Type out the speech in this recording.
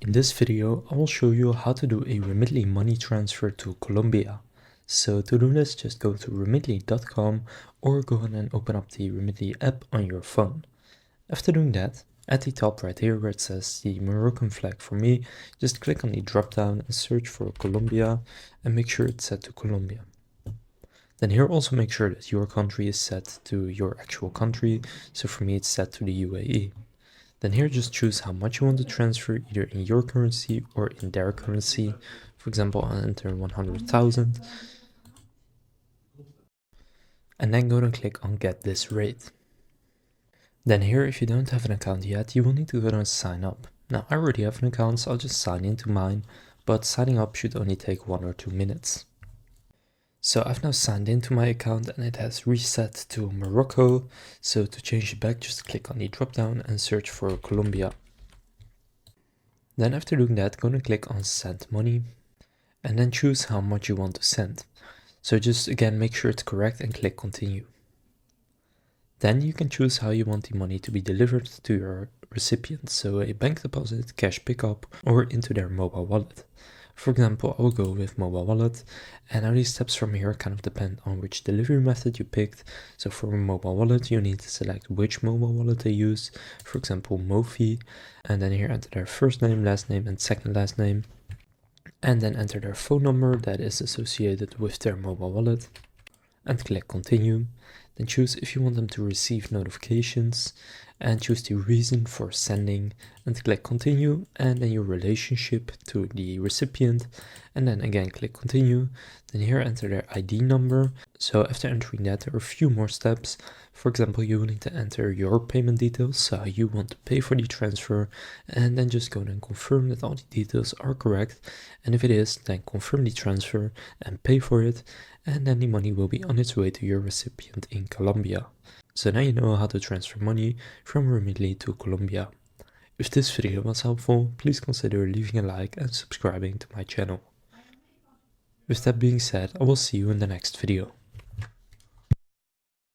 In this video, I will show you how to do a Remitly money transfer to Colombia. So to do this, just go to remitly.com or go ahead and open up the Remitly app on your phone. After doing that, at the top right here where it says the Moroccan flag for me, just click on the drop down and search for Colombia and make sure it's set to Colombia. Then here also make sure that your country is set to your actual country, so for me it's set to the UAE. Then here just choose how much you want to transfer, either in your currency or in their currency. For example, I'll enter 100,000. And then go and click on get this rate. Then here, if you don't have an account yet, you will need to go and sign up. Now I already have an account, so I'll just sign into mine, but signing up should only take 1 or 2 minutes. So I've now signed into my account and it has reset to Morocco. So to change it back, just click on the drop down and search for Colombia. Then after doing that, go and click on send money and then choose how much you want to send. So just again, make sure it's correct and click continue. Then you can choose how you want the money to be delivered to your recipient. So a bank deposit, cash pickup, or into their mobile wallet. For example, I will go with mobile wallet, and now these steps from here kind of depend on which delivery method you picked. So for a mobile wallet, you need to select which mobile wallet they use, for example Mofi, and then here enter their first name, last name, and second last name, and then enter their phone number that is associated with their mobile wallet, and click continue. Then choose if you want them to receive notifications and choose the reason for sending and click continue, and then your relationship to the recipient, and then again click continue. Then here enter their ID number. So after entering that, there are a few more steps. For example, you will need to enter your payment details, so how you want to pay for the transfer, and then just go and confirm that all the details are correct, and if it is, then confirm the transfer and pay for it, and then the money will be on its way to your recipient in Colombia. So now you know how to transfer money from Remitly to Colombia. If this video was helpful, please consider leaving a like and subscribing to my channel. With that being said, I will see you in the next video.